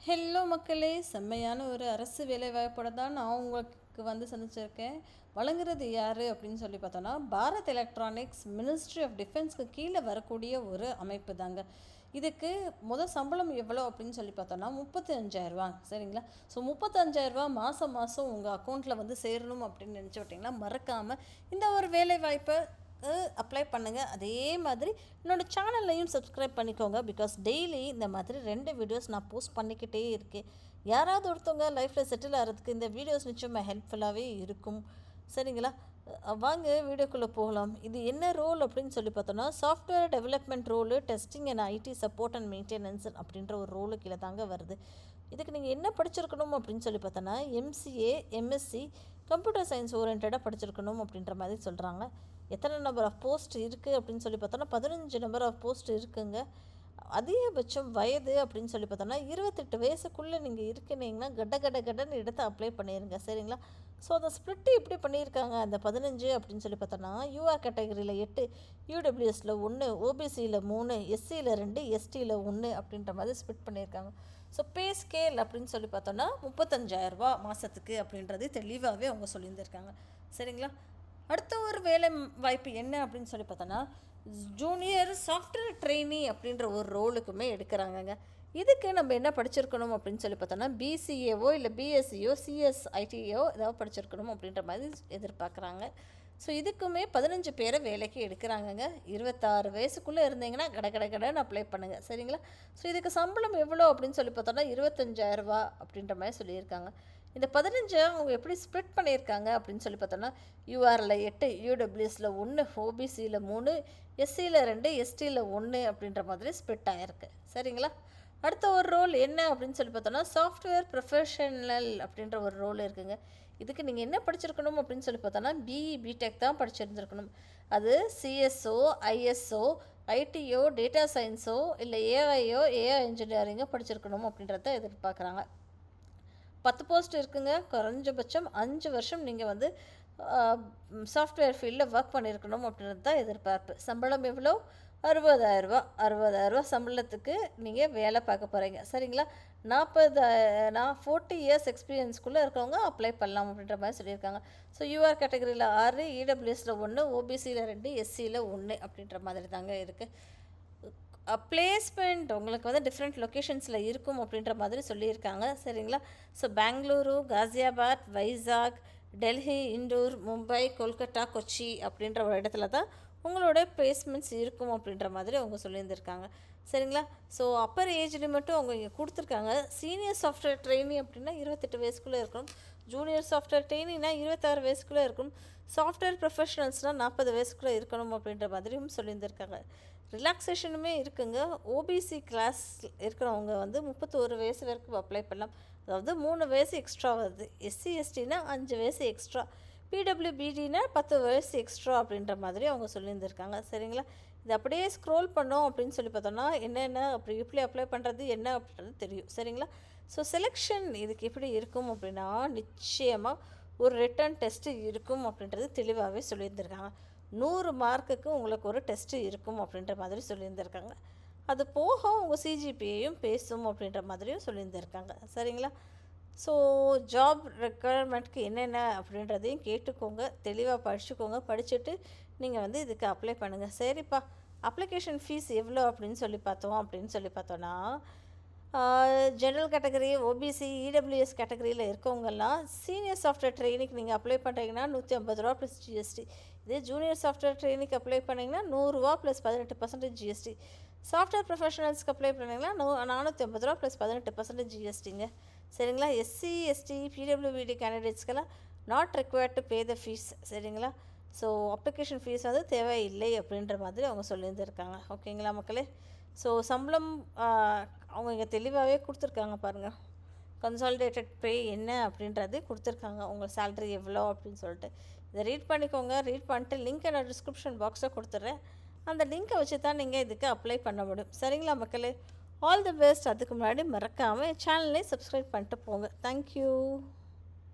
Hello மக்களே, செம்மையான ஒரு அரசு வேலைவாய்ப்போட தான் நான் உங்களுக்கு சந்திச்சிருக்கேன். வழங்குறது யார் அப்படின்னு சொல்லி பார்த்தோன்னா, பாரத் எலக்ட்ரானிக்ஸ் மினிஸ்ட்ரி ஆஃப் டிஃபென்ஸ்க்கு கீழே வரக்கூடிய ஒரு அமைப்பு தாங்க. இதுக்கு சம்பளம் எவ்வளோ அப்படின்னு சொல்லி பார்த்தோன்னா 35,000 சரிங்களா. ஸோ 35,000 மாதம் மாதம் உங்கள் அக்கௌண்ட்டில் சேரணும் அப்படின்னு நினச்சி விட்டிங்கன்னா மறக்காமல் இந்த ஒரு வேலைவாய்ப்பை அப்ளை பண்ணுங்கள். அதே மாதிரி என்னோடய சேனல்லையும் சப்ஸ்கிரைப் பண்ணிக்கோங்க. பிகாஸ் டெய்லி இந்த மாதிரி 2 வீடியோஸ் நான் போஸ்ட் பண்ணிக்கிட்டே இருக்கேன். யாராவது ஒருத்தவங்க லைஃப்பில் செட்டில் ஆகிறதுக்கு இந்த வீடியோஸ் நிச்சயமாக ஹெல்ப்ஃபுல்லாகவே இருக்கும். சரிங்களா, வாங்க வீடியோக்குள்ளே போகலாம். இது என்ன ரோல் அப்படின்னு சொல்லி பார்த்தோன்னா, software development role, testing and IT support and maintenance அப்படின்ற ஒரு ரோலு கீழே தாங்க வருது. இதுக்கு நீங்கள் என்ன படிச்சிருக்கணும் அப்படின்னு சொல்லி பார்த்தோன்னா, எம்சிஏ, எம்எஸ்சி, கம்ப்யூட்டர் சயின்ஸ் ஓரியன்டாக படிச்சிருக்கணும் அப்படின்ற மாதிரி சொல்கிறாங்க. எத்தனை நம்பர் ஆஃப் போஸ்ட் இருக்குது அப்படின்னு சொல்லி பார்த்தோன்னா 15 நம்பர் ஆஃப் போஸ்ட் இருக்குங்க. அதிகபட்சம் வயது அப்படின்னு சொல்லி பார்த்தோன்னா 28 வயசுக்குள்ளே நீங்கள் இருக்கிறீங்கன்னா கடன்னு எடுத்து அப்ளை பண்ணிடுங்க. சரிங்களா. ஸோ அதை ஸ்ப்ளிட்டு எப்படி பண்ணியிருக்காங்க அந்த 15 அப்படின்னு சொல்லி பார்த்தோன்னா, யூஆர் கேட்டகரியில் 8, யூடபிள்யூஎஸில் 1, ஓபிசியில் 3, எஸ்சியில் 2, எஸ்டியில் 1 அப்படின்ற மாதிரி ஸ்ப்ளிட் பண்ணியிருக்காங்க. ஸோ பே ஸ்கேல் அப்படின்னு சொல்லி பார்த்தோன்னா 35,000 மாதத்துக்கு அப்படின்றது தெளிவாகவே அவங்க சொல்லியிருந்திருக்காங்க. சரிங்களா. அடுத்த ஒரு வேலை வாய்ப்பு என்ன அப்படின்னு சொல்லி பார்த்தோன்னா, ஜூனியர் சாஃப்ட்வேர் ட்ரெயினி அப்படின்ற ஒரு ரோலுக்குமே எடுக்கிறாங்கங்க. இதுக்கு நம்ம என்ன படிச்சிருக்கணும் அப்படின்னு சொல்லி பார்த்தோன்னா, பிசிஏவோ இல்லை பிஎஸ்சியோ சிஎஸ்ஐடியோ ஏதாவது படிச்சிருக்கணும் அப்படின்ற மாதிரி எதிர்பார்க்குறாங்க. ஸோ இதுக்குமே 15 பேரை வேலைக்கு எடுக்கிறாங்கங்க. 26 வயசுக்குள்ளே இருந்தீங்கன்னா கடன்னு அப்ளை பண்ணுங்கள். சரிங்களா. ஸோ இதுக்கு சம்பளம் எவ்வளோ அப்படின்னு சொல்லி பார்த்தோன்னா 25,000 அப்படின்ற மாதிரி சொல்லியிருக்காங்க. இந்த 15 அவங்க எப்படி ஸ்ப்ளிட் பண்ணியிருக்காங்க அப்படின்னு சொல்லி பார்த்தோன்னா, யூஆரில் 8, யூடபிள்யூஎஸில் 1, ஓபிசியில் 3, எஸ்சியில் 2, எஸ்டியில் 1 அப்படின்ற மாதிரி ஸ்ப்ளிட் ஆகிருக்கு. சரிங்களா. அடுத்த ஒரு ரோல் என்ன அப்படின்னு சொல்லி பார்த்தோன்னா, சாஃப்ட்வேர் ப்ரொஃபஷனல் அப்படின்ற ஒரு ரோல் இருக்குங்க. இதுக்கு நீங்கள் என்ன படிச்சிருக்கணும் அப்படின்னு சொல்லி பார்த்தோன்னா, பிடெக் தான் படிச்சிருந்துருக்கணும். அது சிஎஸ்ஓ, ஐஎஸ்ஓ, ஐடிஓ, டேட்டா சயின்ஸோ இல்லை ஏஐயோ, ஏஐ இன்ஜினியரிங்கோ படிச்சிருக்கணும் அப்படின்றத எதிர்பார்க்குறாங்க. 10 போஸ்ட் இருக்குங்க. குறைஞ்சபட்சம் 5 வருஷம் நீங்கள் சாஃப்ட்வேர் ஃபீல்டில் ஒர்க் பண்ணியிருக்கணும் அப்படின்றது தான் எதிர்பார்ப்பு. சம்பளம் எவ்வளோ? 60,000 சம்பளத்துக்கு நீங்கள் வேலை பார்க்க போகிறீங்க. சரிங்களா. 40 இயர்ஸ் எக்ஸ்பீரியன்ஸ்குள்ளே இருக்கவங்க அப்ளை பண்ணலாம் அப்படின்ற மாதிரி சொல்லியிருக்காங்க. ஸோ யூஆர் கேட்டகரியில் 6, இடபிள்யூஎஸில் 1, ஓபிசியில் 2, எஸ்சியில் 1 அப்படின்ற மாதிரி தாங்க இருக்குது. பிளேஸ்மெண்ட் உங்களுக்கு டிஃப்ரெண்ட் லொக்கேஷன்ஸில் இருக்கும் அப்படின்ற மாதிரி சொல்லியிருக்காங்க. சரிங்களா. ஸோ பெங்களூரு, காசியாபாத், வைசாக், டெல்லி, இண்டோர், மும்பை, கொல்கட்டா, கொச்சி அப்படின்ற ஒரு இடத்துல தான் உங்களோட பிளேஸ்மெண்ட்ஸ் இருக்கும் அப்படின்ற மாதிரி அவங்க சொல்லியிருந்திருக்காங்க. சரிங்களா. ஸோ அப்பர் ஏஜ் லிமிட்டும் அவங்க இங்கே கொடுத்துருக்காங்க. சீனியர் சாஃப்ட்வேர் ட்ரெயினி அப்படின்னா 28 வயசுக்குள்ளே இருக்கணும். ஜூனியர் சாஃப்ட்வேர் ட்ரெயினினா 26 வயசுக்குள்ளே இருக்கணும். சாஃப்ட்வேர் ப்ரொஃபஷனல்ஸ்னால் 40 வயசுக்குள்ளே இருக்கணும் அப்படின்ற மாதிரியும் சொல்லியிருந்திருக்காங்க. ரிலாக்ஸேஷனுமே இருக்குங்க. ஓபிசி கிளாஸ் இருக்கிறவங்க 31 வயசு வரைக்கும் அப்ளை பண்ணலாம். அதாவது 3 வயசு எக்ஸ்ட்ரா வருது. எஸ்சி எஸ்டினா 5 வயசு எக்ஸ்ட்ரா, பிடபிள்யூபிடினா 10 வயசு எக்ஸ்ட்ரா அப்படின்ற மாதிரி அவங்க சொல்லியிருந்திருக்காங்க. சரிங்களா. இது அப்படியே ஸ்க்ரோல் பண்ணோம் அப்படின்னு சொல்லி பார்த்தோன்னா என்னென்ன எப்படி அப்ளை பண்ணுறது என்ன அப்படின்றது தெரியும். சரிங்களா. ஸோ செலெக்ஷன் இதுக்கு எப்படி இருக்கும் அப்படின்னா, நிச்சயமாக ஒரு ரிட்டன் டெஸ்ட்டு இருக்கும் அப்படின்றது தெளிவாகவே சொல்லியிருந்திருக்காங்க. 100 மார்க்குக்கு உங்களுக்கு ஒரு டெஸ்ட்டு இருக்கும் அப்படின்ற மாதிரி சொல்லியிருந்திருக்காங்க. அது போக உங்கள் சிஜிபிஏயும் பேசும் அப்படின்ற மாதிரியும் சொல்லியிருந்திருக்காங்க. சரிங்களா. ஸோ ஜாப் ரெக்குயர்மெண்ட்க்கு என்னென்ன அப்படின்றதையும் கேட்டுக்கோங்க, தெளிவாக படிச்சுக்கோங்க. படிச்சுட்டு நீங்கள் இதுக்கு அப்ளை பண்ணுங்கள். சரிப்பா, அப்ளிகேஷன் ஃபீஸ் எவ்வளோ அப்படின்னு சொல்லி பார்த்தோன்னா ஜென்ரல் கேட்டகரி, ஓபிசி, இடபிள்யூஎஸ் கேட்டகரியில் இருக்கவங்கெல்லாம் சீனியர் சாஃப்ட்வேர் ட்ரெயினிக்கு நீங்கள் அப்ளை பண்ணுறீங்கன்னா 150 ரூபா ப்ளஸ் ஜிஎஸ்டி. இதே ஜூனியர் சாஃப்ட்வேர் ட்ரெயினிக்கு அப்ளை பண்ணிங்கன்னா 100 ரூபா ப்ளஸ் 18% ஜிஎஸ்டி. சாஃப்ட்வேர் ப்ரொஃபஷனல்ஸ்க்கு அப்ளை பண்ணிங்கன்னா 450 ரூபா ப்ளஸ் 18% ஜிஎஸ்டிங்க. சரிங்களா. எஸ்சி, எஸ்டி, பிடபிள்யூபிடி கேண்டிடேட்ஸ்க்கெல்லாம் not required to pay the fees. சரிங்களா. ஸோ அப்ளிகேஷன் ஃபீஸ் தேவையில்லை அப்படின்ற மாதிரி அவங்க சொல்லியிருந்திருக்காங்க. ஓகேங்களா மக்களே. ஸோ சம்பளம் அவங்க இங்கே தெளிவாகவே கொடுத்துருக்காங்க பாருங்கள். கன்சாலிடேட்டட் பே என்ன அப்படின்றது கொடுத்துருக்காங்க. உங்கள் சேல்ரி எவ்வளோ அப்படின்னு சொல்லிட்டு இதை ரீட் பண்ணிக்கோங்க. ரீட் பண்ணிட்டு லிங்க்கை நான் டிஸ்கிரிப்ஷன் பாக்ஸில் கொடுத்துட்றேன். அந்த லிங்க்கை வச்சு தான் நீங்கள் இதுக்கு அப்ளை பண்ண முடியும். சரிங்களா மக்களே. All the best. அதுக்கு முன்னாடி மறக்காமல் சேனலை சப்ஸ்கிரைப் பண்ணிட்டு போங்க. தேங்க்யூ.